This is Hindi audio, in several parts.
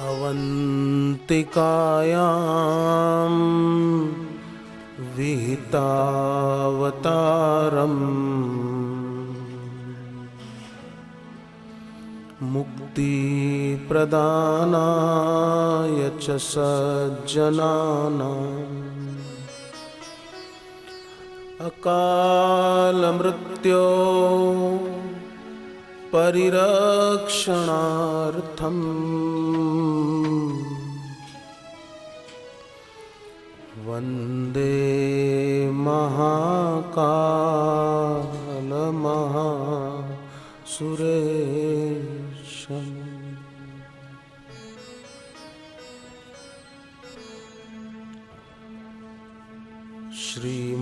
अवन्तिकायां विहितावतारम् मुक्तिप्रदानाय च सज्जनानाम् अकालमृत्यो परिरक्षणार्थम् वन्दे महाकालमहासुरेशम्। श्रीमत्परब्रह्म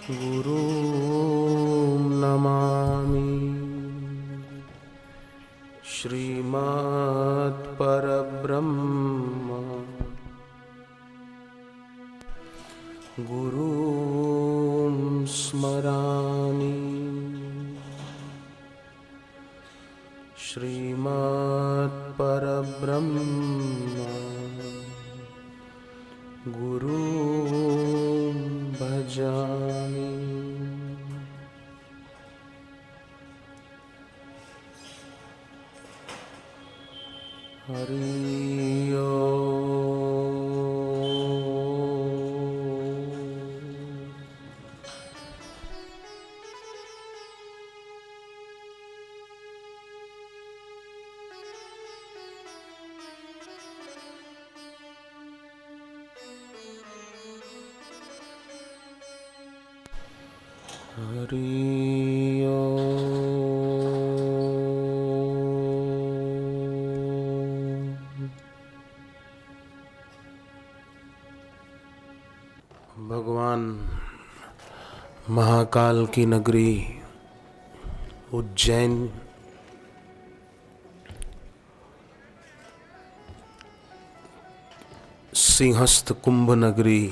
गुरुं नमामि। श्रीमत्परब्रह्म गुरुं स्मरामि। श्रीमत्परब्रह्म गुरुं भजामि। हरि ओम। हरि ओम। भगवान महाकाल की नगरी उज्जैन सिंहस्थ कुंभ नगरी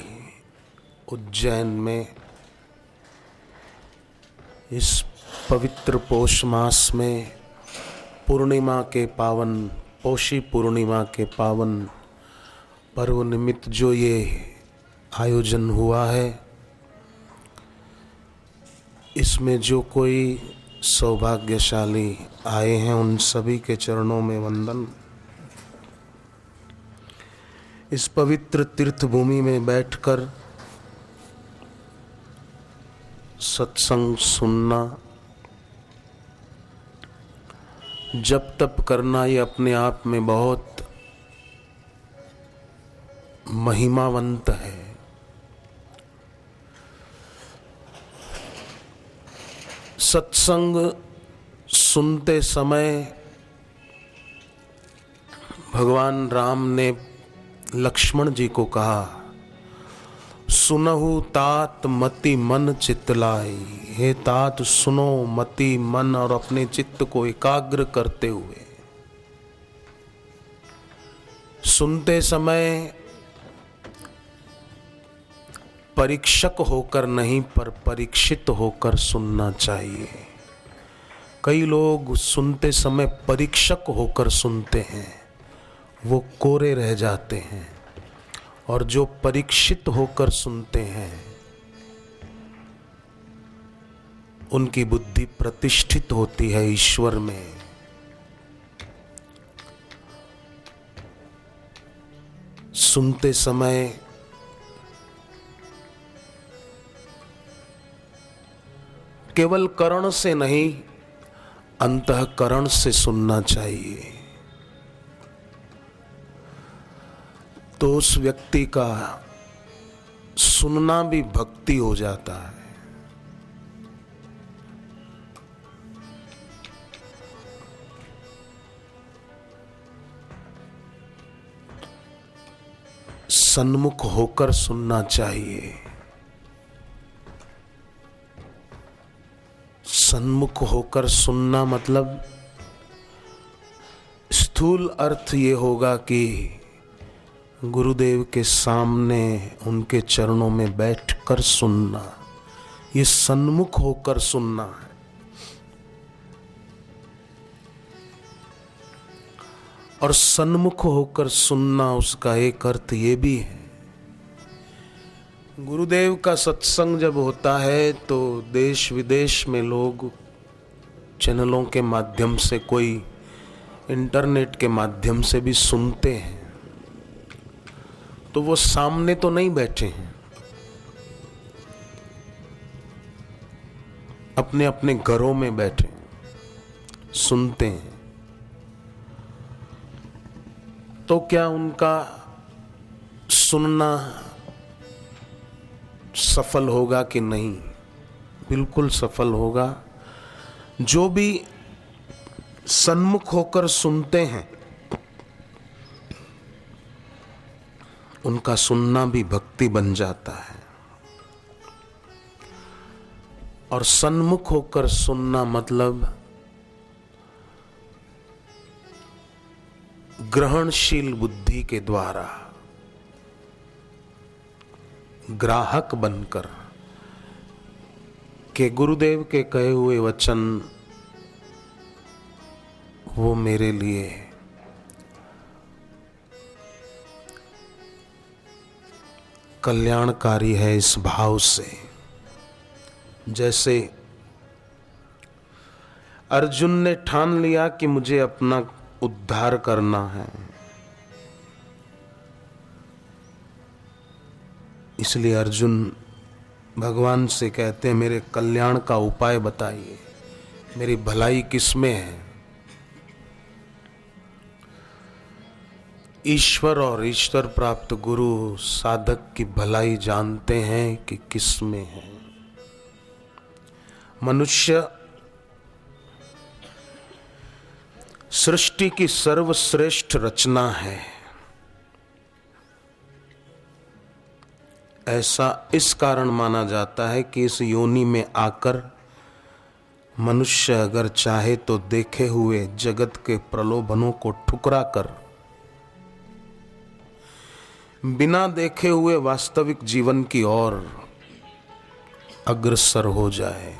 उज्जैन में इस पवित्र पौष मास में पूर्णिमा के पावन पौषी पूर्णिमा के पावन पर्व निमित्त जो ये आयोजन हुआ है, इसमें जो कोई सौभाग्यशाली आए हैं उन सभी के चरणों में वंदन। इस पवित्र तीर्थ भूमि में बैठकर सत्संग सुनना, जप तप करना, ये अपने आप में बहुत महिमावंत है। सत्संग सुनते समय भगवान राम ने लक्ष्मण जी को कहा, सुनहु तात मति मन चितलाई। हे तात सुनो, मति मन और अपने चित्त को एकाग्र करते हुए सुनते समय परीक्षक होकर नहीं पर परीक्षित होकर सुनना चाहिए। कई लोग सुनते समय परीक्षक होकर सुनते हैं, वो कोरे रह जाते हैं, और जो परीक्षित होकर सुनते हैं उनकी बुद्धि प्रतिष्ठित होती है ईश्वर में। सुनते समय केवल कर्ण से नहीं, अंतःकरण से सुनना चाहिए, तो उस व्यक्ति का सुनना भी भक्ति हो जाता है। सन्मुख होकर सुनना चाहिए। सन्मुख होकर सुनना मतलब स्थूल अर्थ ये होगा कि गुरुदेव के सामने उनके चरणों में बैठकर सुनना, ये सन्मुख होकर सुनना है। और सन्मुख होकर सुनना, उसका एक अर्थ ये भी है। गुरुदेव का सत्संग जब होता है तो देश विदेश में लोग चैनलों के माध्यम से, कोई इंटरनेट के माध्यम से भी सुनते हैं, तो वो सामने तो नहीं बैठे हैं, अपने अपने घरों में बैठे सुनते हैं। तो क्या उनका सुनना सफल होगा कि नहीं? बिल्कुल सफल होगा। जो भी सन्मुख होकर सुनते हैं उनका सुनना भी भक्ति बन जाता है। और सन्मुख होकर सुनना मतलब ग्रहणशील बुद्धि के द्वारा, ग्राहक बनकर के गुरुदेव के कहे हुए वचन वो मेरे लिए कल्याणकारी है, इस भाव से। जैसे अर्जुन ने ठान लिया कि मुझे अपना उद्धार करना है, इसलिए अर्जुन भगवान से कहते हैं मेरे कल्याण का उपाय बताइए, मेरी भलाई किसमें है। ईश्वर और ईश्वर प्राप्त गुरु साधक की भलाई जानते हैं कि किसमें है। मनुष्य सृष्टि की सर्वश्रेष्ठ रचना है, ऐसा इस कारण माना जाता है कि इस योनि में आकर मनुष्य अगर चाहे तो देखे हुए जगत के प्रलोभनों को ठुकरा कर बिना देखे हुए वास्तविक जीवन की ओर अग्रसर हो जाए।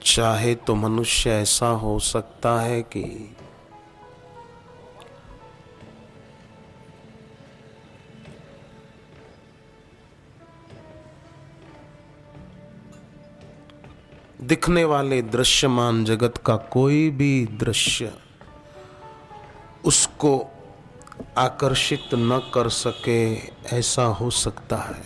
चाहे तो मनुष्य ऐसा हो सकता है कि दिखने वाले दृश्यमान जगत का कोई भी दृश्य उसको आकर्षित न कर सके, ऐसा हो सकता है।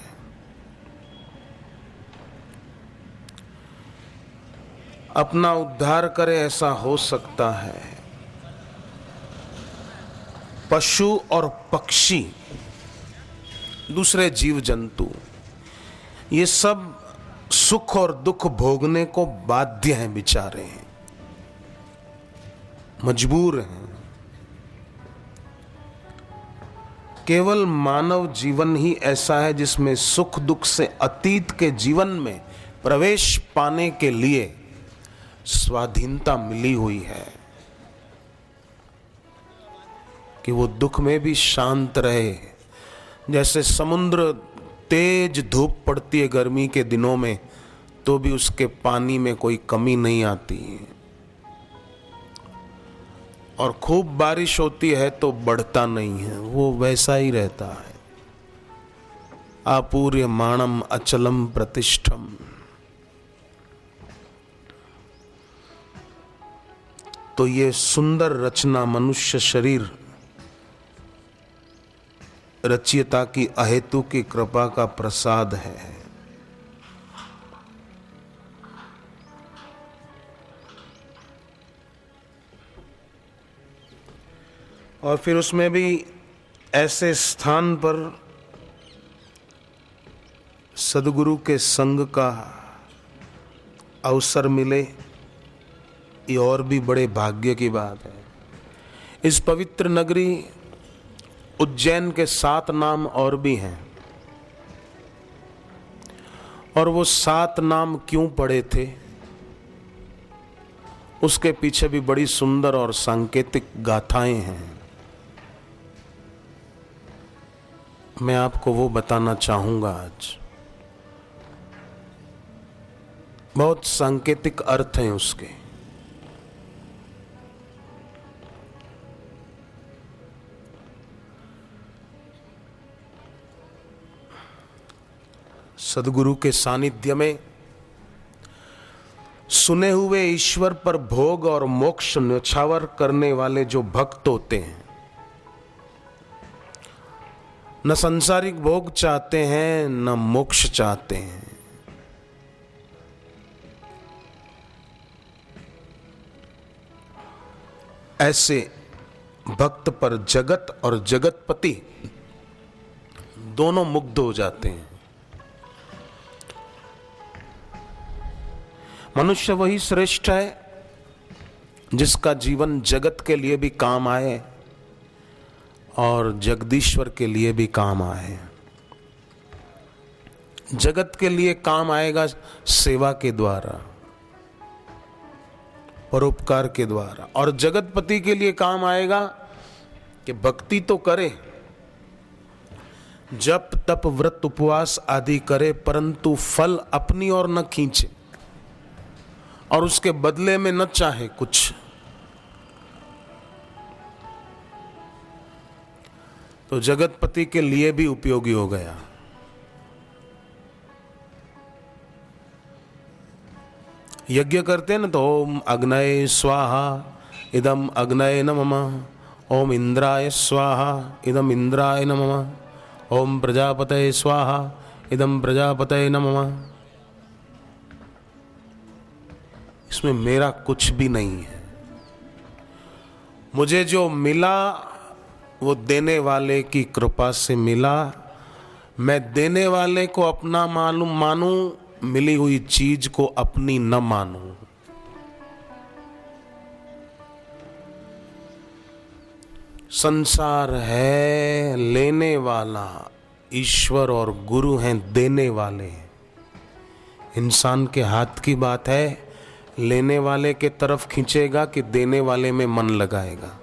अपना उद्धार करे, ऐसा हो सकता है। पशु और पक्षी, दूसरे जीव जंतु, ये सब सुख और दुख भोगने को बाध्य हैं, बेचारे हैं, मजबूर हैं। केवल मानव जीवन ही ऐसा है जिसमें सुख दुख से अतीत के जीवन में प्रवेश पाने के लिए स्वाधीनता मिली हुई है कि वो दुख में भी शांत रहे। जैसे समुद्र तेज धूप पड़ती है गर्मी के दिनों में, तो भी उसके पानी में कोई कमी नहीं आती है, और खूब बारिश होती है तो बढ़ता नहीं है, वो वैसा ही रहता है। आपूर्यमाणम अचलम प्रतिष्ठम। तो ये सुंदर रचना मनुष्य शरीर रचयिता की अहेतु की कृपा का प्रसाद है। और फिर उसमें भी ऐसे स्थान पर सद्गुरु के संग का अवसर मिले, ये और भी बड़े भाग्य की बात है। इस पवित्र नगरी उज्जैन के 7 नाम और भी हैं, और वो 7 नाम क्यों पड़े थे, उसके पीछे भी बड़ी सुंदर और सांकेतिक गाथाएं हैं। मैं आपको वो बताना चाहूंगा आज। बहुत सांकेतिक अर्थ हैं उसके। सद्गुरु के सानिध्य में सुने हुए ईश्वर पर भोग और मोक्ष न्यौछावर करने वाले जो भक्त होते हैं, न सांसारिक भोग चाहते हैं न मोक्ष चाहते हैं, ऐसे भक्त पर जगत और जगतपति दोनों मुग्ध हो जाते हैं। मनुष्य वही श्रेष्ठ है जिसका जीवन जगत के लिए भी काम आए और जगदीश्वर के लिए भी काम आए। जगत के लिए काम आएगा सेवा के द्वारा, परोपकार के द्वारा, और जगतपति के लिए काम आएगा कि भक्ति तो करे, जप तप व्रत उपवास आदि करे, परंतु फल अपनी ओर न खींचे और उसके बदले में न चाहे कुछ। तो जगतपति के लिए भी उपयोगी हो गया। यज्ञ करते हैं ना, तो ओम अग्नये स्वाहा इदम अग्नये नमः, ओम इंद्राय स्वाहा इदम इंद्राय नमः, ओम प्रजापतये स्वाहा इदम प्रजापतये नमः। इसमें मेरा कुछ भी नहीं है। मुझे जो मिला वो देने वाले की कृपा से मिला। मैं देने वाले को अपना मानूं, मिली हुई चीज को अपनी न मानूं। संसार है लेने वाला, ईश्वर और गुरु हैं देने वाले। इंसान के हाथ की बात है, लेने वाले के तरफ खींचेगा कि देने वाले में मन लगाएगा।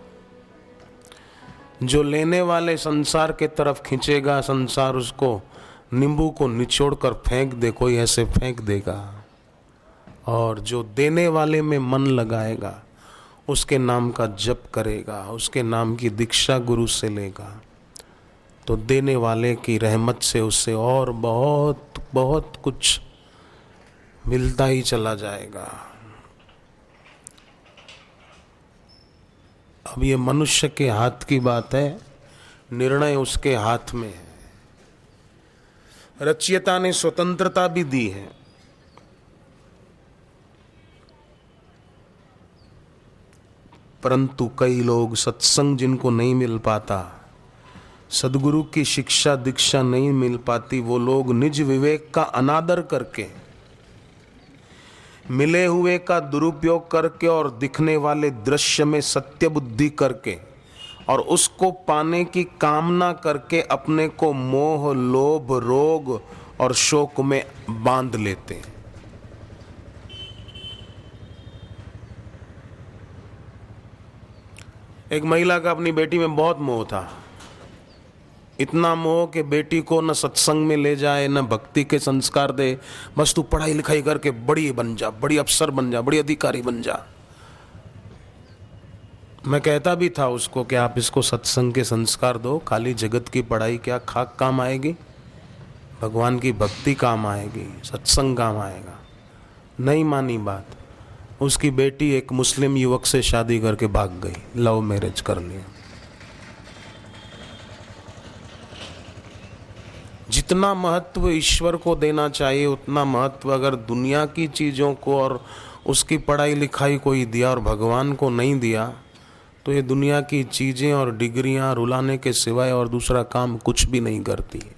जो लेने वाले संसार के तरफ खींचेगा, संसार उसको नींबू को निचोड़ कर फेंक दे, कोई ऐसे फेंक देगा। और जो देने वाले में मन लगाएगा, उसके नाम का जप करेगा, उसके नाम की दीक्षा गुरु से लेगा, तो देने वाले की रहमत से उससे और बहुत बहुत कुछ मिलता ही चला जाएगा। अब ये मनुष्य के हाथ की बात है, निर्णय उसके हाथ में है। रचयिता ने स्वतंत्रता भी दी है, परंतु कई लोग सत्संग जिनको नहीं मिल पाता, सद्गुरु की शिक्षा दीक्षा नहीं मिल पाती, वो लोग निज विवेक का अनादर करके, मिले हुए का दुरुपयोग करके और दिखने वाले दृश्य में सत्य बुद्धि करके और उसको पाने की कामना करके अपने को मोह लोभ रोग और शोक में बांध लेते हैं। एक महिला का अपनी बेटी में बहुत मोह था, इतना मोह कि बेटी को न सत्संग में ले जाए न भक्ति के संस्कार दे, बस तू पढ़ाई लिखाई करके बड़ी बन जा, बड़ी अफसर बन जा, बड़ी अधिकारी बन जा। मैं कहता भी था उसको कि आप इसको सत्संग के संस्कार दो, खाली जगत की पढ़ाई क्या खाक काम आएगी, भगवान की भक्ति काम आएगी, सत्संग काम आएगा। नहीं मानी बात। उसकी बेटी एक मुस्लिम युवक से शादी करके भाग गई, लव मैरिज कर लिया। जितना महत्व ईश्वर को देना चाहिए उतना महत्व अगर दुनिया की चीज़ों को और उसकी पढ़ाई लिखाई को ही दिया और भगवान को नहीं दिया, तो ये दुनिया की चीज़ें और डिग्रियां रुलाने के सिवाय और दूसरा काम कुछ भी नहीं करती है।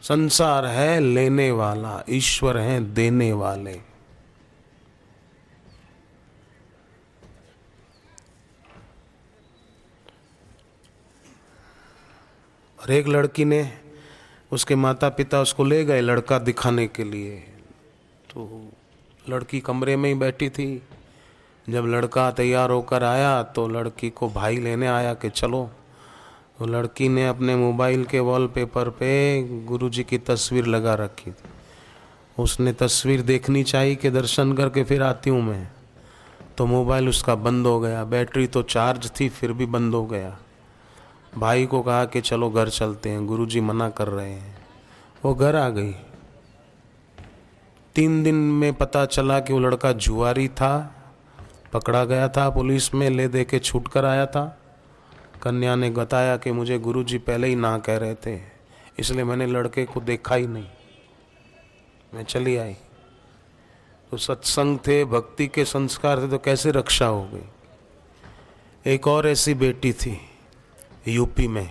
संसार है लेने वाला, ईश्वर है देने वाले। और एक लड़की ने, उसके माता पिता उसको ले गए लड़का दिखाने के लिए, तो लड़की कमरे में ही बैठी थी। जब लड़का तैयार होकर आया तो लड़की को भाई लेने आया कि चलो। तो लड़की ने अपने मोबाइल के वॉलपेपर पे गुरुजी की तस्वीर लगा रखी थी। उसने तस्वीर देखनी चाहिए कि दर्शन करके फिर आती हूँ मैं, तो मोबाइल उसका बंद हो गया। बैटरी तो चार्ज थी फिर भी बंद हो गया। भाई को कहा कि चलो घर चलते हैं, गुरुजी मना कर रहे हैं। वो घर आ गई। 3 दिन में पता चला कि वो लड़का जुआरी था, पकड़ा गया था पुलिस में, ले दे के छूट कर आया था। कन्या ने बताया कि मुझे गुरुजी पहले ही ना कह रहे थे, इसलिए मैंने लड़के को देखा ही नहीं, मैं चली आई। तो सत्संग थे, भक्ति के संस्कार थे, तो कैसे रक्षा हो गई। एक और ऐसी बेटी थी यूपी में,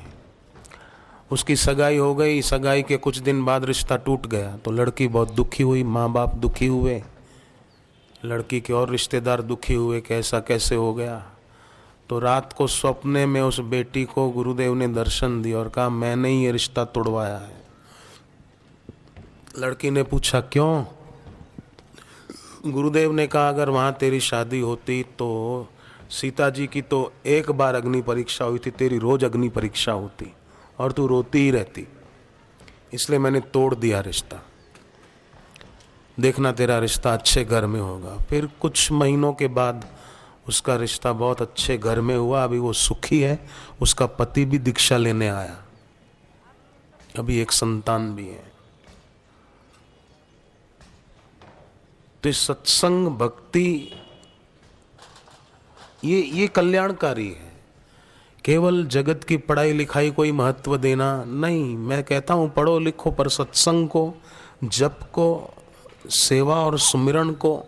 उसकी सगाई हो गई। सगाई के कुछ दिन बाद रिश्ता टूट गया, तो लड़की बहुत दुखी हुई, माँ बाप दुखी हुए, लड़की के और रिश्तेदार दुखी हुए कि ऐसा कैसे हो गया। तो रात को सपने में उस बेटी को गुरुदेव ने दर्शन दिया और कहा मैंने ही ये रिश्ता तोड़वाया है। लड़की ने पूछा क्यों? गुरुदेव ने कहा अगर वहाँ तेरी शादी होती तो सीता जी की तो एक बार अग्नि परीक्षा हुई थी, तेरी रोज अग्नि परीक्षा होती और तू रोती ही रहती, इसलिए मैंने तोड़ दिया रिश्ता। देखना तेरा रिश्ता अच्छे घर में होगा। फिर कुछ महीनों के बाद उसका रिश्ता बहुत अच्छे घर में हुआ, अभी वो सुखी है, उसका पति भी दीक्षा लेने आया, अभी एक संतान भी है। तो सत्संग भक्ति ये कल्याणकारी है। केवल जगत की पढ़ाई लिखाई कोई महत्व देना नहीं। मैं कहता हूँ पढ़ो लिखो, पर सत्संग को, जप को, सेवा और सुमिरन को,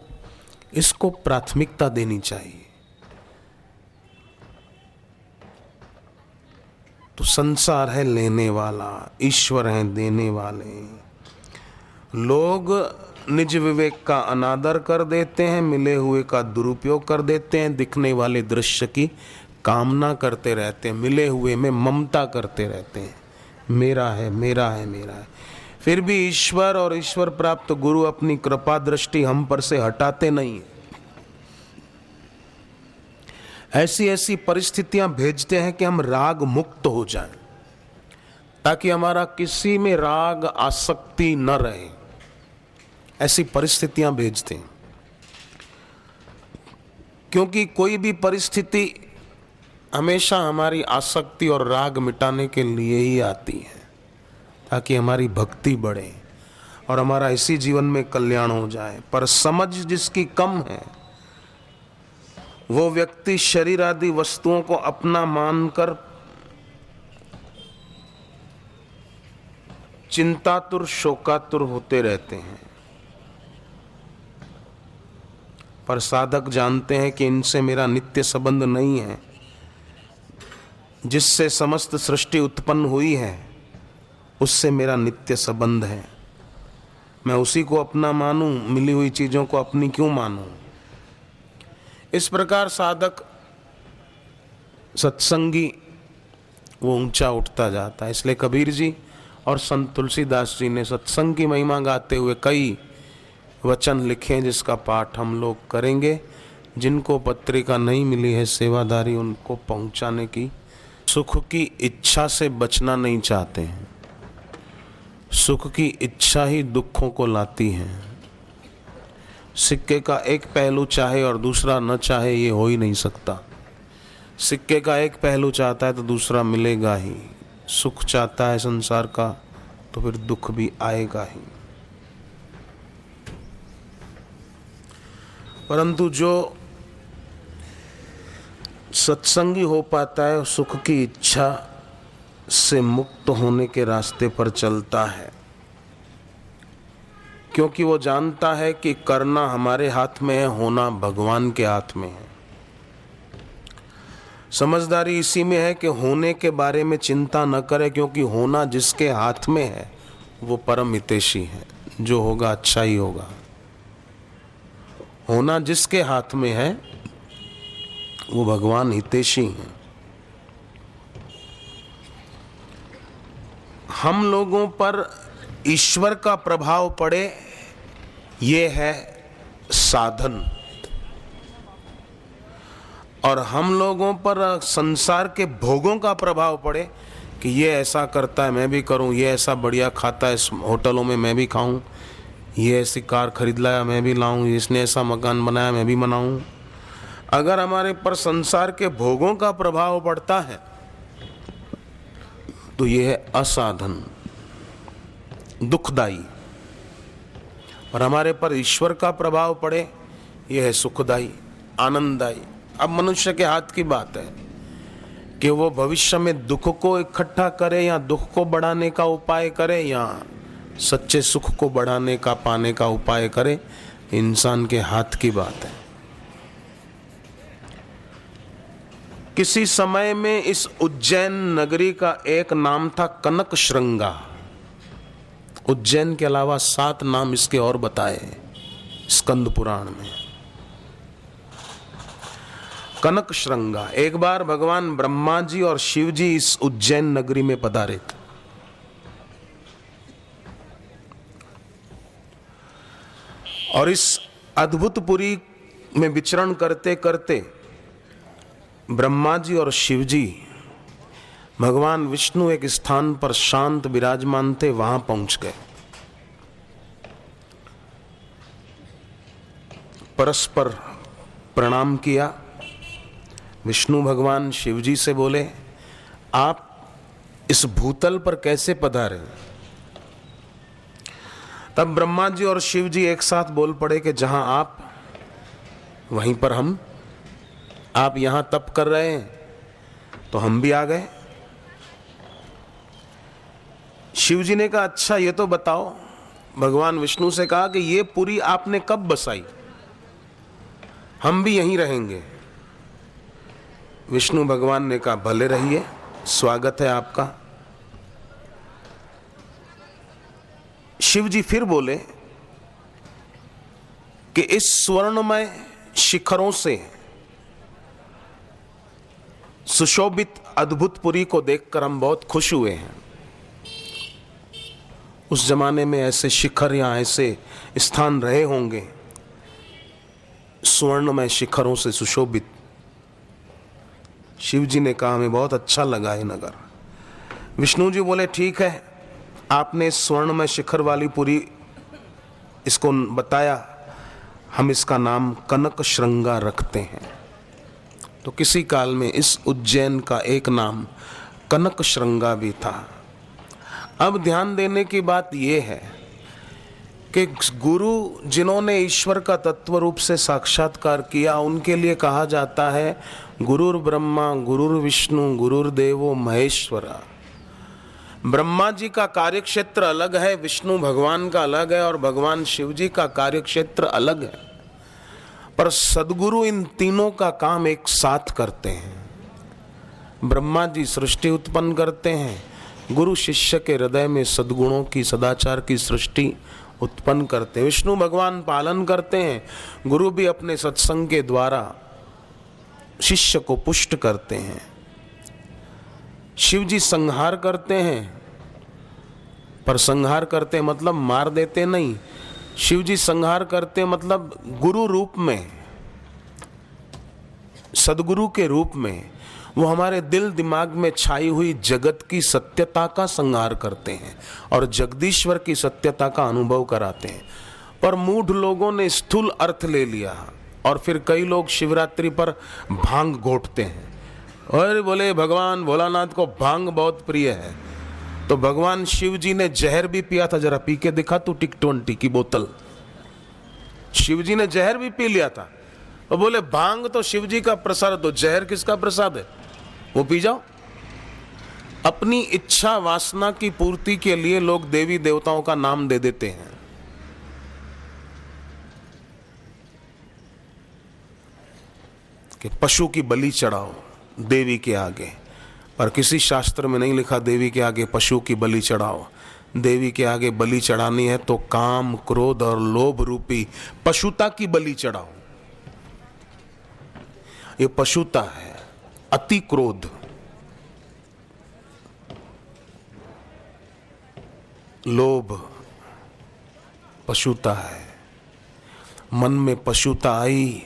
इसको प्राथमिकता देनी चाहिए। तो संसार है लेने वाला, ईश्वर है देने वाले। लोग निज विवेक का अनादर कर देते हैं, मिले हुए का दुरुपयोग कर देते हैं, दिखने वाले दृश्य की कामना करते रहते हैं, मिले हुए में ममता करते रहते हैं, मेरा है मेरा है मेरा है। फिर भी ईश्वर और ईश्वर प्राप्त गुरु अपनी कृपा दृष्टि हम पर से हटाते नहीं। ऐसी ऐसी परिस्थितियां भेजते हैं कि हम राग मुक्त हो जाएं, ताकि हमारा किसी में राग आसक्ति न रहे। ऐसी परिस्थितियां भेजते हैं, क्योंकि कोई भी परिस्थिति हमेशा हमारी आसक्ति और राग मिटाने के लिए ही आती है, ताकि हमारी भक्ति बढ़े और हमारा इसी जीवन में कल्याण हो जाए। पर समझ जिसकी कम है, वो व्यक्ति शरीर आदि वस्तुओं को अपना मानकर चिंतातुर शोकातुर होते रहते हैं। पर साधक जानते हैं कि इनसे मेरा नित्य संबंध नहीं है। जिससे समस्त सृष्टि उत्पन्न हुई है उससे मेरा नित्य संबंध है। मैं उसी को अपना मानूं, मिली हुई चीजों को अपनी क्यों मानूं। इस प्रकार साधक सत्संगी वो ऊंचा उठता जाता है। इसलिए कबीर जी और संत तुलसीदास जी ने सत्संग की महिमा गाते हुए कई वचन लिखे, जिसका पाठ हम लोग करेंगे। जिनको पत्रिका नहीं मिली है सेवादारी उनको पहुंचाने की। सुख की इच्छा से बचना नहीं चाहते हैं, सुख की इच्छा ही दुखों को लाती है। सिक्के का एक पहलू चाहे और दूसरा न चाहे, ये हो ही नहीं सकता। सिक्के का एक पहलू चाहता है तो दूसरा मिलेगा ही। सुख चाहता है संसार का तो फिर दुख भी आएगा ही। परंतु जो सत्संगी हो पाता है, सुख की इच्छा से मुक्त होने के रास्ते पर चलता है, क्योंकि वो जानता है कि करना हमारे हाथ में है, होना भगवान के हाथ में है। समझदारी इसी में है कि होने के बारे में चिंता न करे, क्योंकि होना जिसके हाथ में है वो परम हितैषी है। जो होगा अच्छा ही होगा। होना जिसके हाथ में है वो भगवान हितैषी हैं। हम लोगों पर ईश्वर का प्रभाव पड़े, ये है साधन, और हम लोगों पर संसार के भोगों का प्रभाव पड़े कि ये ऐसा करता है मैं भी करूं, ये ऐसा बढ़िया खाता है इस होटलों में मैं भी खाऊं, ये ऐसी कार खरीद लाया मैं भी लाऊं, इसने ऐसा मकान बनाया मैं भी बनाऊं। अगर हमारे पर संसार के भोगों का प्रभाव पड़ता है तो यह है असाधन, दुखदाई। और हमारे पर ईश्वर का प्रभाव पड़े, यह है सुखदाई, आनंददायी। अब मनुष्य के हाथ की बात है कि वो भविष्य में दुख को इकट्ठा करे या दुख को बढ़ाने का उपाय करे या सच्चे सुख को बढ़ाने का, पाने का उपाय करे। इंसान के हाथ की बात है। किसी समय में इस उज्जैन नगरी का एक नाम था कनक श्रृंगा। उज्जैन के अलावा 7 नाम इसके और बताए हैं स्कंद पुराण में। कनक श्रृंगा। एक बार भगवान ब्रह्मा जी और शिव जी इस उज्जैन नगरी में पधारे थे। और इस अद्भुत पुरी में विचरण करते करते ब्रह्मा जी और शिव जी, भगवान विष्णु एक स्थान पर शांत विराजमान थे, वहां पहुंच गए। परस्पर प्रणाम किया। विष्णु भगवान शिव जी से बोले, आप इस भूतल पर कैसे पधारे? तब ब्रह्मा जी और शिव जी एक साथ बोल पड़े कि जहां आप वहीं पर हम। आप यहां तप कर रहे हैं तो हम भी आ गए। शिव जी ने कहा, अच्छा ये तो बताओ। भगवान विष्णु से कहा कि ये पुरी आपने कब बसाई? हम भी यहीं रहेंगे। विष्णु भगवान ने कहा, भले रहिए, स्वागत है आपका। शिव जी फिर बोले कि इस स्वर्णमय शिखरों से सुशोभित अद्भुत पुरी को देखकर हम बहुत खुश हुए हैं। उस जमाने में ऐसे शिखर या ऐसे स्थान रहे होंगे स्वर्णमय शिखरों से सुशोभित। शिव जी ने कहा, हमें बहुत अच्छा लगा ये नगर। विष्णु जी बोले, ठीक है, आपने स्वर्णमय शिखर वाली पुरी इसको बताया, हम इसका नाम कनक श्रृंगा रखते हैं। तो किसी काल में इस उज्जैन का एक नाम कनक श्रृंगा भी था। अब ध्यान देने की बात यह है कि गुरु जिन्होंने ईश्वर का तत्व रूप से साक्षात्कार किया, उनके लिए कहा जाता है गुरुर ब्रह्मा गुरुर विष्णु गुरुर्देवो महेश्वरा। ब्रह्मा जी का कार्यक्षेत्र अलग है, विष्णु भगवान का अलग है और भगवान शिव जी का कार्यक्षेत्र अलग है, पर सद्गुरु इन तीनों का काम एक साथ करते हैं। ब्रह्मा जी सृष्टि उत्पन्न करते हैं, गुरु शिष्य के हृदय में सद्गुणों की, सदाचार की सृष्टि उत्पन्न करते हैं। विष्णु भगवान पालन करते हैं, गुरु भी अपने सत्संग के द्वारा शिष्य को पुष्ट करते हैं। शिव जी संहार करते हैं, पर संहार करते मतलब मार देते नहीं। शिव जी संहार करते मतलब गुरु रूप में, सदगुरु के रूप में वो हमारे दिल दिमाग में छाई हुई जगत की सत्यता का संहार करते हैं और जगदीश्वर की सत्यता का अनुभव कराते हैं। पर मूढ़ लोगों ने स्थूल अर्थ ले लिया और फिर कई लोग शिवरात्रि पर भांग घोटते हैं और बोले भगवान भोलानाथ को भांग बहुत प्रिय है। तो भगवान शिव जी ने जहर भी पिया था, जरा पी के दिखा तू टिक20 की बोतल। शिव जी ने जहर भी पी लिया था और बोले भांग तो शिव जी का प्रसाद, तो जहर किसका प्रसाद है, वो पी जाओ। अपनी इच्छा वासना की पूर्ति के लिए लोग देवी देवताओं का नाम दे देते हैं। कि पशु की बलि चढ़ाओ देवी के आगे, पर किसी शास्त्र में नहीं लिखा देवी के आगे पशु की बलि चढ़ाओ। देवी के आगे बलि चढ़ानी है तो काम, क्रोध और लोभ रूपी पशुता की बलि चढ़ाओ। ये पशुता है, अति क्रोध, लोभ पशुता है। मन में पशुता आई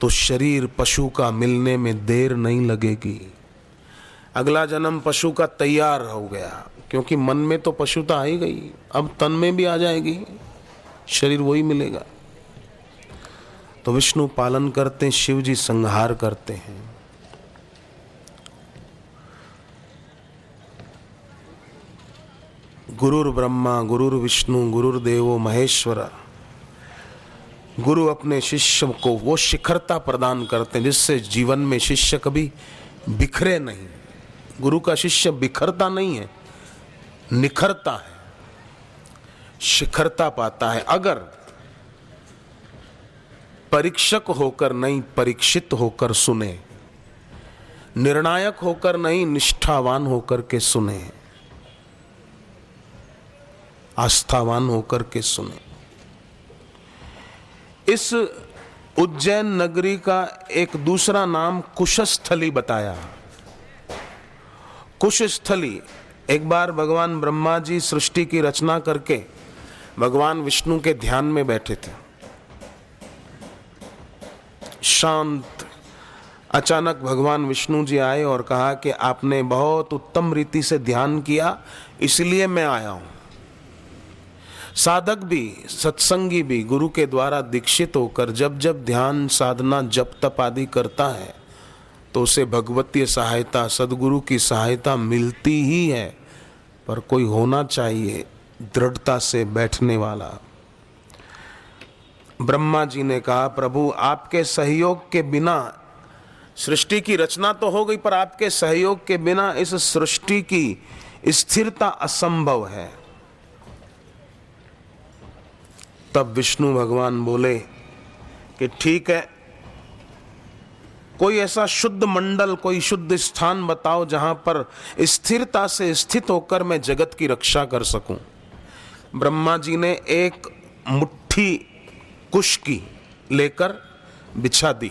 तो शरीर पशु का मिलने में देर नहीं लगेगी। अगला जन्म पशु का तैयार हो गया, क्योंकि मन में तो पशुता आ ही गई, अब तन में भी आ जाएगी, शरीर वही मिलेगा। तो विष्णु पालन करते हैं, शिव जी संहार करते हैं। गुरुर ब्रह्मा गुरुर विष्णु गुरुर्देवो महेश्वरा। गुरु अपने शिष्य को वो शिखरता प्रदान करते हैं जिससे जीवन में शिष्य कभी बिखरे नहीं। गुरु का शिष्य बिखरता नहीं है, निखरता है, शिखरता पाता है। अगर परीक्षक होकर नहीं परीक्षित होकर सुने, निर्णायक होकर नहीं निष्ठावान होकर के सुने, आस्थावान होकर के सुने। इस उज्जैन नगरी का एक दूसरा नाम कुशस्थली बताया। कुशस्थली, एक बार भगवान ब्रह्मा जी सृष्टि की रचना करके भगवान विष्णु के ध्यान में बैठे थे, शांत। अचानक भगवान विष्णु जी आए और कहा कि आपने बहुत उत्तम रीति से ध्यान किया, इसलिए मैं आया हूं। साधक भी, सत्संगी भी गुरु के द्वारा दीक्षित होकर जब जब ध्यान साधना जप तप आदि करता है तो उसे भगवतीय सहायता, सद्गुरु की सहायता मिलती ही है। पर कोई होना चाहिए दृढ़ता से बैठने वाला। ब्रह्मा जी ने कहा, प्रभु आपके सहयोग के बिना सृष्टि की रचना तो हो गई, पर आपके सहयोग के बिना इस सृष्टि की स्थिरता असंभव है। तब विष्णु भगवान बोले कि ठीक है, कोई ऐसा शुद्ध मंडल, कोई शुद्ध स्थान बताओ जहां पर स्थिरता से स्थित होकर मैं जगत की रक्षा कर सकूं। ब्रह्मा जी ने एक मुट्ठी कुश की लेकर बिछा दी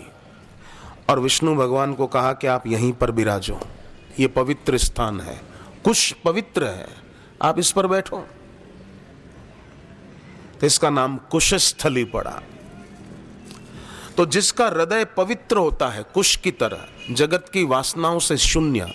और विष्णु भगवान को कहा कि आप यहीं पर विराजो, ये पवित्र स्थान है, कुश पवित्र है, आप इस पर बैठो। तो इसका नाम कुशस्थली पड़ा। तो जिसका हृदय पवित्र होता है, कुश की तरह, जगत की वासनाओं से शून्य,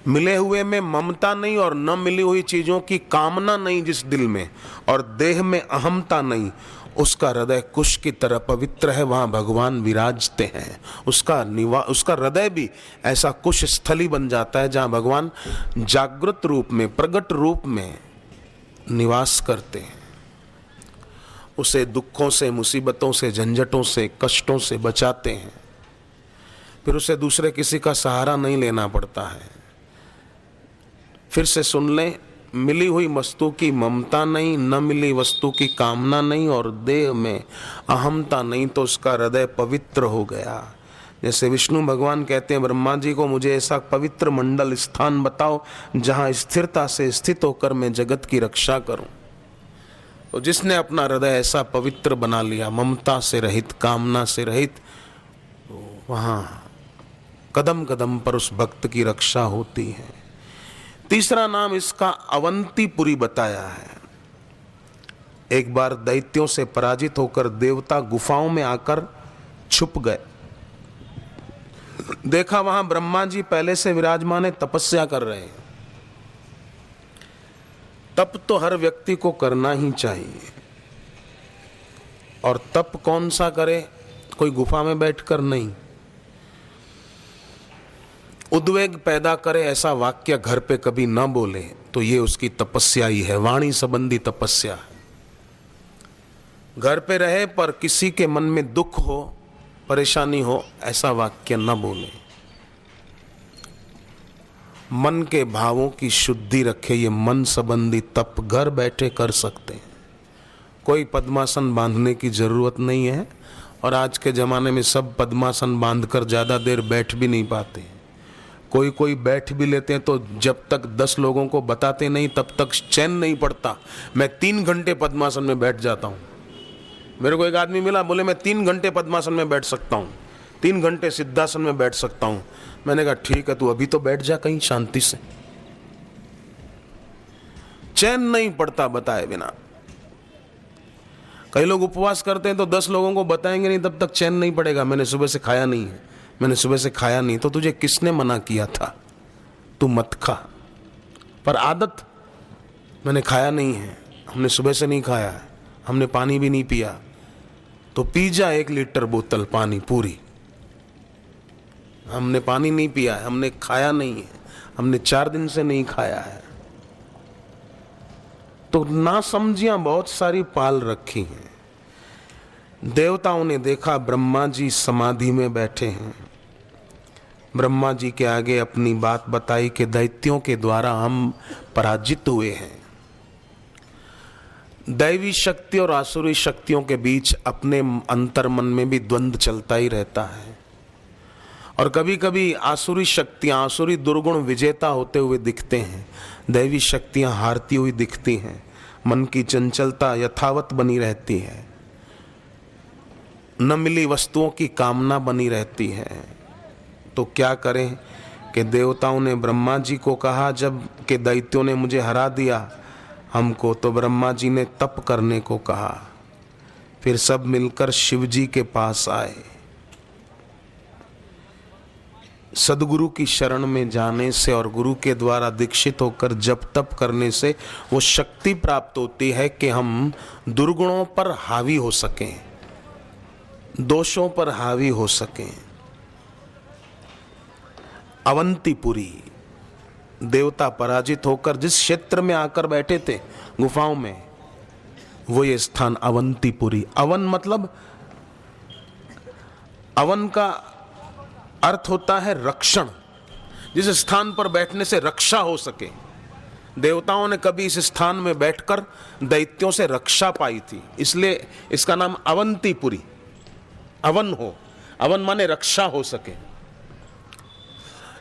मिले हुए में ममता नहीं और न मिली हुई चीजों की कामना नहीं जिस दिल में, और देह में अहमता नहीं, उसका हृदय कुश की तरह पवित्र है। वहां भगवान विराजते हैं। उसका हृदय भी ऐसा कुश स्थली बन जाता है जहां भगवान जागृत रूप में, प्रगट रूप में निवास करते हैं। उसे दुखों से, मुसीबतों से, झंझटों से, कष्टों से बचाते हैं। फिर उसे दूसरे किसी का सहारा नहीं लेना पड़ता है। फिर से सुन लें, मिली हुई वस्तु की ममता नहीं, न मिली वस्तु की कामना नहीं और देह में अहमता नहीं, तो उसका हृदय पवित्र हो गया। जैसे विष्णु भगवान कहते हैं ब्रह्मा जी को, मुझे ऐसा पवित्र मंडल स्थान बताओ जहां स्थिरता से स्थित होकर मैं जगत की रक्षा करूं। तो जिसने अपना हृदय ऐसा पवित्र बना लिया, ममता से रहित, कामना से रहित, वहां कदम कदम पर उस भक्त की रक्षा होती है। तीसरा नाम इसका अवंतीपुरी बताया है। एक बार दैत्यों से पराजित होकर देवता गुफाओं में आकर छुप गए। देखा वहां ब्रह्मा जी पहले से विराजमान है, तपस्या कर रहे हैं। तप तो हर व्यक्ति को करना ही चाहिए, और तप कौन सा करे? कोई गुफा में बैठकर नहीं। उद्वेग पैदा करे ऐसा वाक्य घर पे कभी न बोले, तो ये उसकी तपस्या ही है, वाणी संबंधी तपस्या। घर पे रहे पर किसी के मन में दुख हो, परेशानी हो, ऐसा वाक्य न बोले। मन के भावों की शुद्धि रखे, ये मन संबंधी तप घर बैठे कर सकते हैं। कोई पद्मासन बांधने की जरूरत नहीं है, और आज के ज़माने में सब पद्मासन बांधकर ज़्यादा देर बैठ भी नहीं पाते। कोई बैठ भी लेते हैं तो जब तक 10 लोगों को बताते नहीं तब तक चैन नहीं पड़ता। मैं 3 घंटे पद्मासन में बैठ जाता हूँ। मेरे को एक आदमी मिला, बोले मैं 3 घंटे पद्मासन में बैठ सकता हूँ, 3 घंटे सिद्धासन में बैठ सकता हूँ। मैंने कहा ठीक है, तू अभी तो बैठ जा कहीं शांति से। चैन नहीं पड़ता बताए बिना। कई लोग उपवास करते हैं तो 10 लोगों को बताएंगे नहीं तब तक चैन नहीं पड़ेगा। मैंने सुबह से खाया नहीं है, मैंने सुबह से खाया नहीं। तो तुझे किसने मना किया था? तू मत खा, पर आदत, मैंने खाया नहीं है, हमने सुबह से नहीं खाया है, हमने पानी भी नहीं पिया, तो पी जा 1 लीटर बोतल पानी पूरी। हमने पानी नहीं पिया है, हमने खाया नहीं है, हमने 4 दिन से नहीं खाया है। तो नासमझियां बहुत सारी पाल रखी हैं। देवताओं ने देखा ब्रह्मा जी समाधि में बैठे हैं। ब्रह्मा जी के आगे अपनी बात बताई कि दैत्यों के द्वारा हम पराजित हुए हैं। दैवी शक्ति और आसुरी शक्तियों के बीच अपने अंतर्मन में भी द्वंद्व चलता ही रहता है, और कभी कभी आसुरी शक्तियां, आसुरी दुर्गुण विजेता होते हुए दिखते हैं, दैवी शक्तियां हारती हुई दिखती हैं। मन की चंचलता यथावत बनी रहती है, न मिली वस्तुओं की कामना बनी रहती है। तो क्या करें कि देवताओं ने ब्रह्मा जी को कहा, जब के दैत्यों ने मुझे हरा दिया हमको, तो ब्रह्मा जी ने तप करने को कहा। फिर सब मिलकर शिव जी के पास आए। सदगुरु की शरण में जाने से और गुरु के द्वारा दीक्षित होकर जप तप करने से वो शक्ति प्राप्त होती है कि हम दुर्गुणों पर हावी हो सकें, दोषों पर हावी हो सकें। अवंतीपुरी देवता पराजित होकर जिस क्षेत्र में आकर बैठे थे गुफाओं में, वो ये स्थान अवंतीपुरी। अवन मतलब, अवन का अर्थ होता है रक्षण, जिस स्थान पर बैठने से रक्षा हो सके। देवताओं ने कभी इस स्थान में बैठकर दैत्यों से रक्षा पाई थी, इसलिए इसका नाम अवंतीपुरी। अवन हो, अवन माने रक्षा हो सके।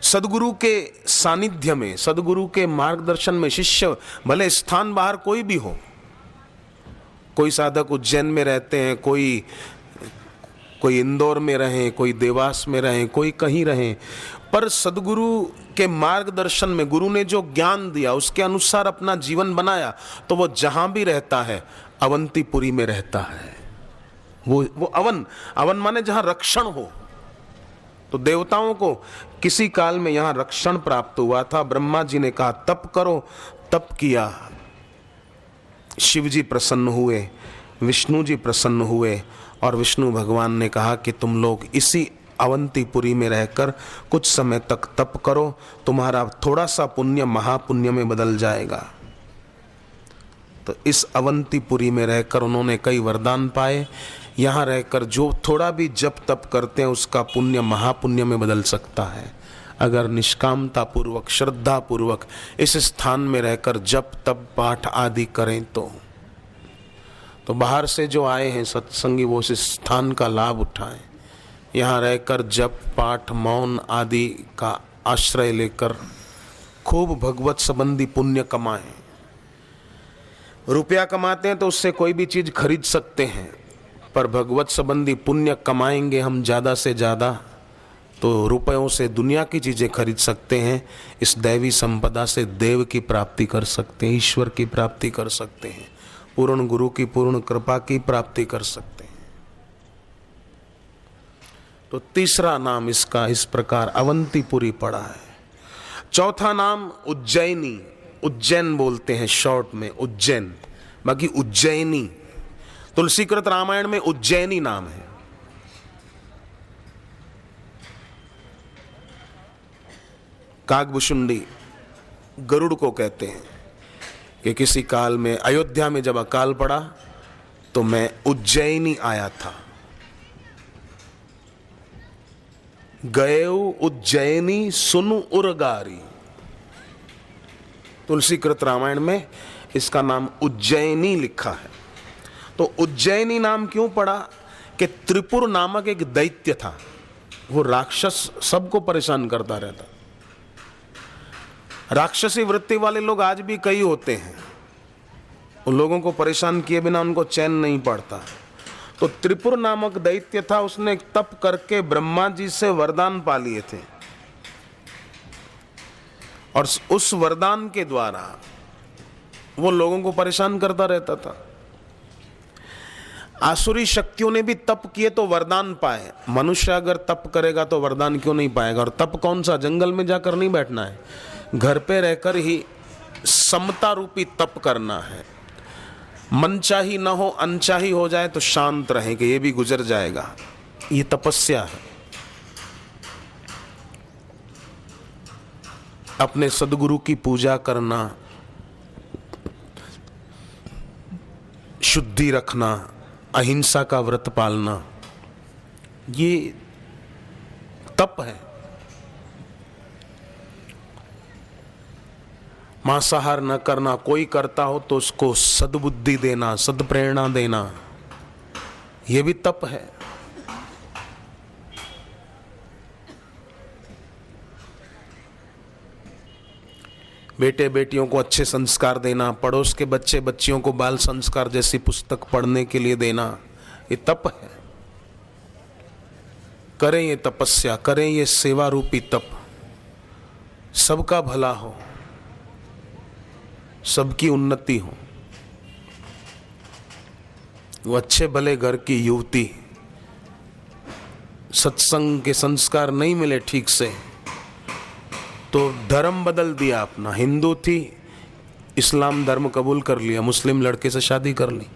सदगुरु के सानिध्य में, सदगुरु के मार्गदर्शन में शिष्य, भले स्थान बाहर कोई भी हो, कोई साधक उज्जैन में रहते हैं, कोई इंदौर में रहें, कोई देवास में रहें, कोई कहीं रहें, पर सदगुरु के मार्गदर्शन में गुरु ने जो ज्ञान दिया उसके अनुसार अपना जीवन बनाया, तो वो जहां भी रहता है अवंतीपुरी में रहता है। वो अवन, अवन माने जहां रक्षण हो। तो देवताओं को किसी काल में यहां रक्षण प्राप्त हुआ था। ब्रह्मा जी ने कहा तप करो, तप किया। शिव जी प्रसन्न हुए, विष्णु जी प्रसन्न हुए, और विष्णु भगवान ने कहा कि तुम लोग इसी अवंतीपुरी में रहकर कुछ समय तक तप करो, तुम्हारा थोड़ा सा पुण्य महापुण्य में बदल जाएगा। तो इस अवंतीपुरी में रहकर उन्होंने कई वरदान पाए। यहाँ रहकर जो थोड़ा भी जप तप करते हैं उसका पुण्य महापुण्य में बदल सकता है, अगर निष्कामता पूर्वक, श्रद्धा पूर्वक इस स्थान में रहकर जप तप पाठ आदि करें। तो बाहर से जो आए हैं सत्संगी, वो इस स्थान का लाभ उठाएं। यहाँ रहकर जप पाठ मौन आदि का आश्रय लेकर खूब भगवत संबंधी पुण्य कमाएं। रुपया कमाते हैं तो उससे कोई भी चीज खरीद सकते हैं, पर भगवत संबंधी पुण्य कमाएंगे हम ज़्यादा से ज़्यादा, तो रुपयों से दुनिया की चीज़ें खरीद सकते हैं। इस दैवी संपदा से देव की प्राप्ति कर सकते हैं, ईश्वर की प्राप्ति कर सकते हैं, पूर्ण गुरु की पूर्ण कृपा की प्राप्ति कर सकते हैं। तो तीसरा नाम इसका इस प्रकार अवंतीपुरी पड़ा है। चौथा नाम उज्जैनी, उज्जैन बोलते हैं शॉर्ट में, उज्जैन, बाकी उज्जैनी। तुलसीकृत रामायण में उज्जैनी नाम है। काकभुशुंडी गरुड़ को कहते हैं कि किसी काल में अयोध्या में जब अकाल पड़ा तो मैं उज्जैनी आया था। गएऊ उज्जैनी सुनु उरगारी, तुलसीकृत रामायण में इसका नाम उज्जैनी लिखा है। तो उज्जैनी नाम क्यों पड़ा कि त्रिपुर नामक एक दैत्य था, वो राक्षस सबको परेशान करता रहता। राक्षसी वृत्ति वाले लोग आज भी कई होते हैं, उन लोगों को परेशान किए बिना उनको चैन नहीं पड़ता। तो त्रिपुर नामक दैत्य था, उसने एक तप करके ब्रह्मा जी से वरदान पा लिए थे, और उस वरदान के द्वारा वो लोगों को परेशान करता रहता था। आसुरी शक्तियों ने भी तप किए तो वरदान पाए। मनुष्य अगर तप करेगा तो वरदान क्यों नहीं पाएगा? और तप कौन सा? जंगल में जाकर नहीं बैठना है, घर पे रहकर ही समता रूपी तप करना है। मनचाही न हो, अनचाही हो जाए तो शांत रहेंगे, ये भी गुजर जाएगा। ये तपस्या है। अपने सदगुरु की पूजा करना, शुद्धि रखना, अहिंसा का व्रत पालना, ये तप है। मांसाहार न करना, कोई करता हो तो उसको सद्बुद्धि देना, सद्प्रेरणा देना, ये भी तप है। बेटे बेटियों को अच्छे संस्कार देना, पड़ोस के बच्चे बच्चियों को बाल संस्कार जैसी पुस्तक पढ़ने के लिए देना, ये तप है। करें ये तपस्या, करें ये सेवा रूपी तप, सबका भला हो, सबकी उन्नति हो। वो अच्छे भले घर की युवती, सत्संग के संस्कार नहीं मिले ठीक से तो धर्म बदल दिया अपना, हिंदू थी इस्लाम धर्म कबूल कर लिया, मुस्लिम लड़के से शादी कर ली।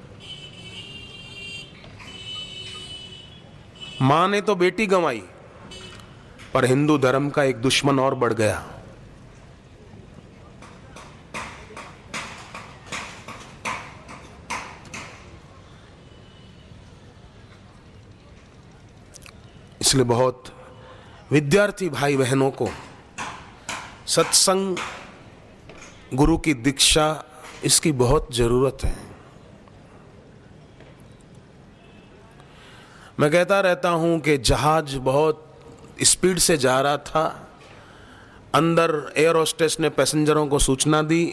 मां ने तो बेटी गंवाई, पर हिंदू धर्म का एक दुश्मन और बढ़ गया। इसलिए बहुत विद्यार्थी भाई बहनों को सत्संग, गुरु की दीक्षा, इसकी बहुत जरूरत है। मैं कहता रहता हूं कि जहाज बहुत स्पीड से जा रहा था, अंदर एयर होस्टेस ने पैसेंजरों को सूचना दी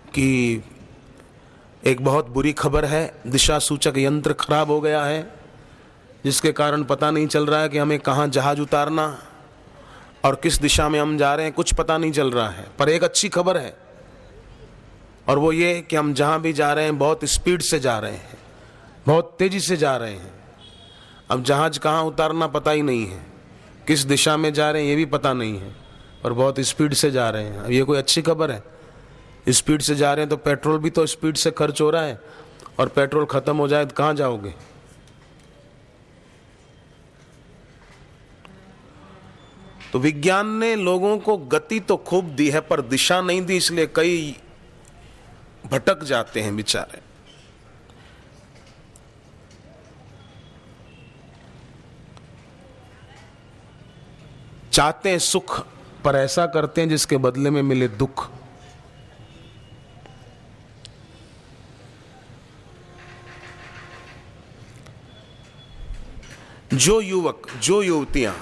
कि एक बहुत बुरी खबर है, दिशा सूचक यंत्र खराब हो गया है, जिसके कारण पता नहीं चल रहा है कि हमें कहाँ जहाज उतारना और किस दिशा में हम जा रहे हैं, कुछ पता नहीं चल रहा है। पर एक अच्छी खबर है, और वो ये कि हम जहाँ भी जा रहे हैं बहुत स्पीड से जा रहे हैं, बहुत तेजी से जा रहे हैं। अब जहाज कहाँ उतारना पता ही नहीं है, किस दिशा में जा रहे हैं ये भी पता नहीं है, और बहुत स्पीड से जा रहे हैं। अब ये कोई अच्छी खबर है? स्पीड से जा रहे हैं तो पेट्रोल भी तो स्पीड से खर्च हो रहा है, और पेट्रोल खत्म हो जाए तो कहाँ जाओगे? तो विज्ञान ने लोगों को गति तो खूब दी है पर दिशा नहीं दी, इसलिए कई भटक जाते हैं बेचारे। चाहते हैं सुख, पर ऐसा करते हैं जिसके बदले में मिले दुख। जो युवक, जो युवतियां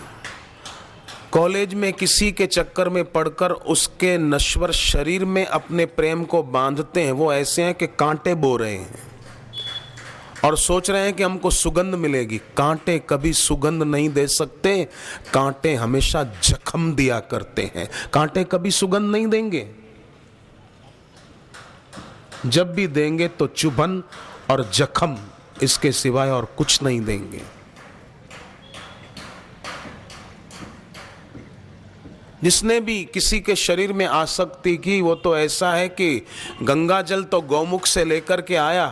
कॉलेज में किसी के चक्कर में पड़कर उसके नश्वर शरीर में अपने प्रेम को बांधते हैं, वो ऐसे हैं कि कांटे बो रहे हैं और सोच रहे हैं कि हमको सुगंध मिलेगी। कांटे कभी सुगंध नहीं दे सकते, कांटे हमेशा जख्म दिया करते हैं। कांटे कभी सुगंध नहीं देंगे, जब भी देंगे तो चुभन और जख्म, इसके सिवाय और कुछ नहीं देंगे। जिसने भी किसी के शरीर में आसक्ति की, वो तो ऐसा है कि गंगा जल तो गौमुख से लेकर के आया,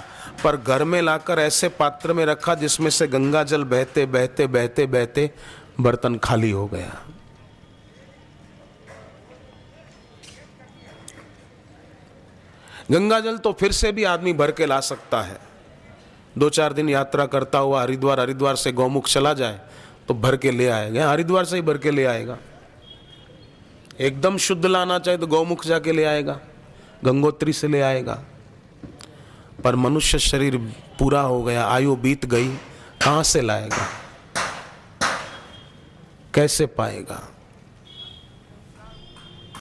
पर घर में लाकर ऐसे पात्र में रखा जिसमें से गंगा जल बहते बहते बहते बहते बर्तन खाली हो गया। गंगा जल तो फिर से भी आदमी भर के ला सकता है। 2-4 दिन यात्रा करता हुआ हरिद्वार से गौमुख चला जाए तो भर के ले आएगा, हरिद्वार से ही भर के ले आएगा। एकदम शुद्ध लाना चाहे तो गौमुख जाके ले आएगा, गंगोत्री से ले आएगा। पर मनुष्य शरीर पूरा हो गया, आयु बीत गई, कहां से लाएगा, कैसे पाएगा?